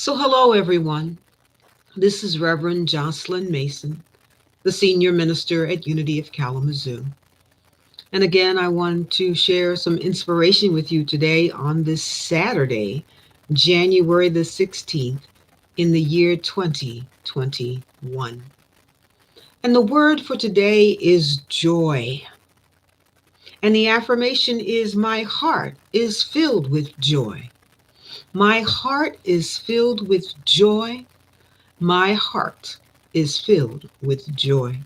Hello everyone. This is Reverend Joslyn Mason, the Senior Minister at Unity of Kalamazoo. And again, I want to share some inspiration with you today on this Saturday, January the 16th, in the year 2021. And the word for today is joy. And the affirmation is, my heart is filled with joy. My heart is filled with joy. My heart is filled with joy.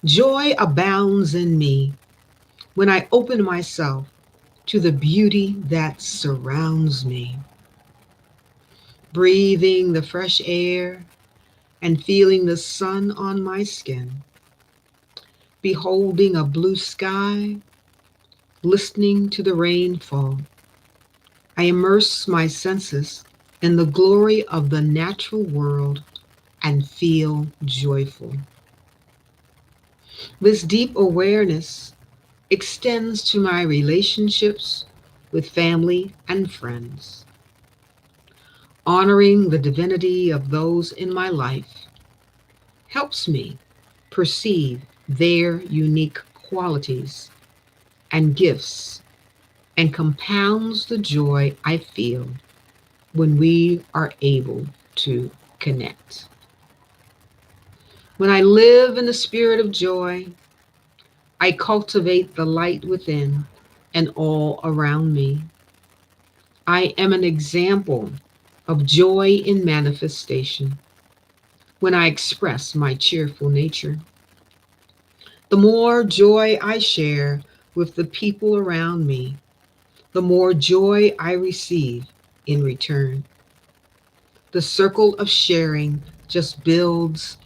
Joy abounds in me when I open myself to the beauty that surrounds me. Breathing the fresh air and feeling the sun on my skin. Beholding a blue sky, listening to the rain fall. I immerse my senses in the glory of the natural world and feel joyful. This deep awareness extends to my relationships with family and friends. Honoring the divinity of those in my life helps me perceive their unique qualities and gifts and compounds the joy I feel when we are able to connect. When I live in the spirit of joy, I cultivate the light within and all around me. I am an example of joy in manifestation when I express my cheerful nature. The more joy I share with the people around me, the more joy I receive in return. The circle of sharing just builds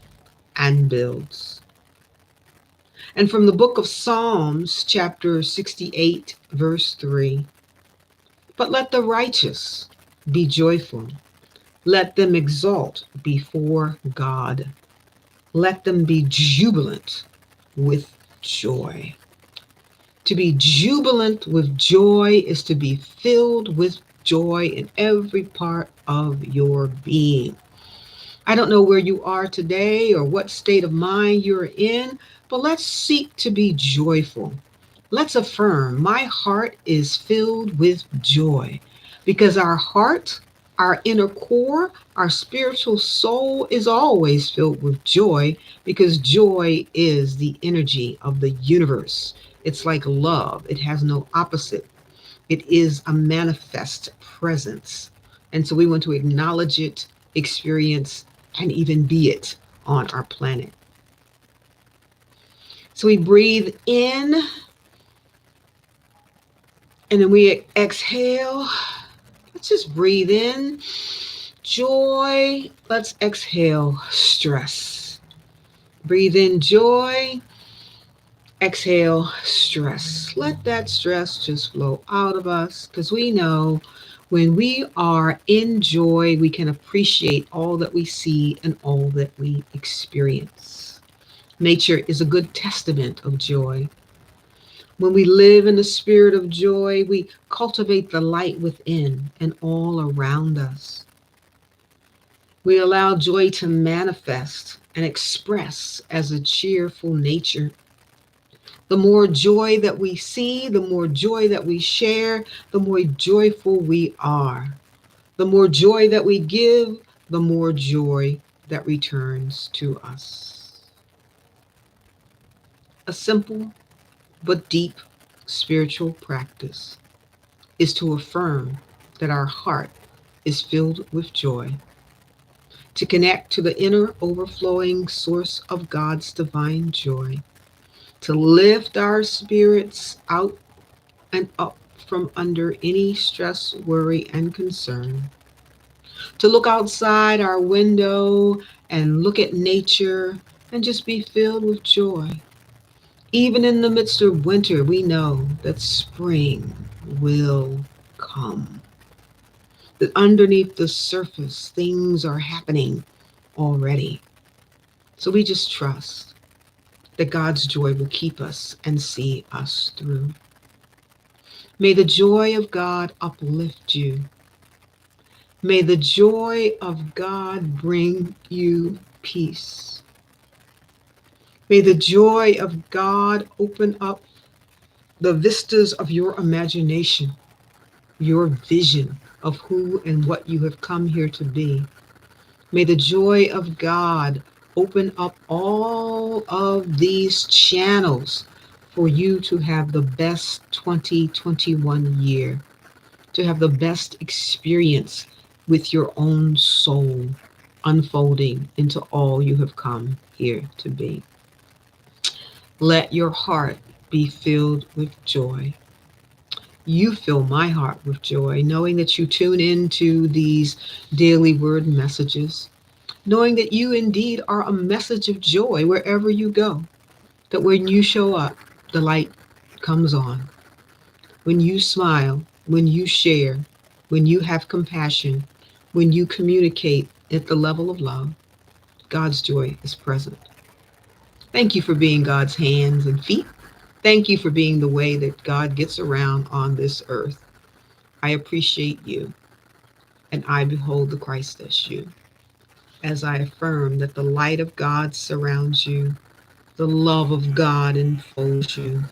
and builds. And from the book of Psalms, chapter 68, verse 3, but let the righteous be joyful. Let them exalt before God. Let them be jubilant with joy. To be jubilant with joy is to be filled with joy in every part of your being. I don't know where you are today or what state of mind you're in, but let's seek to be joyful. Let's affirm, my heart is filled with joy, because our heart, our inner core, our spiritual soul is always filled with joy, because joy is the energy of the universe. It's like love, it has no opposite. It is a manifest presence. And so we want to acknowledge it, experience, and even be it on our planet. So we breathe in and then we exhale. Let's just breathe in joy. Let's exhale stress. Breathe in joy. Exhale stress. Let that stress just flow out of us, because we know when we are in joy, we can appreciate all that we see and all that we experience. Nature is a good testament of joy. When we live in the spirit of joy, we cultivate the light within and all around us. We allow joy to manifest and express as a cheerful nature. The more joy that we see, the more joy that we share, the more joyful we are. The more joy that we give, the more joy that returns to us. A simple but deep spiritual practice is to affirm that our heart is filled with joy, to connect to the inner overflowing source of God's divine joy, to lift our spirits out and up from under any stress, worry, and concern, to look outside our window and look at nature and just be filled with joy. Even in the midst of winter, we know that spring will come. That underneath the surface, things are happening already. So we just trust that God's joy will keep us and see us through. May the joy of God uplift you. May the joy of God bring you peace. May the joy of God open up the vistas of your imagination, your vision of who and what you have come here to be. May the joy of God open up all of these channels for you to have the best 2021 year, to have the best experience with your own soul unfolding into all you have come here to be. Let your heart be filled with joy. You fill my heart with joy, knowing that you tune into these daily word messages, knowing that you indeed are a message of joy wherever you go, that when you show up, the light comes on. When you smile, when you share, when you have compassion, when you communicate at the level of love, God's joy is present. Thank you for being God's hands and feet. Thank you for being the way that God gets around on this earth. I appreciate you, and I behold the Christ as you, as I affirm that the light of God surrounds you, the love of God enfolds you,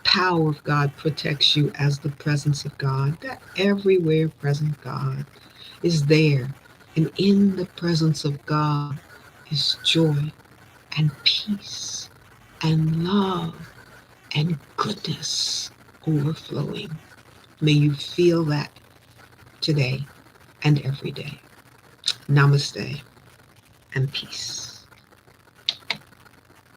power of God protects you as the presence of God, that everywhere present God is there. And in the presence of God is joy and peace and love and goodness overflowing. May you feel that today and every day. Namaste and peace.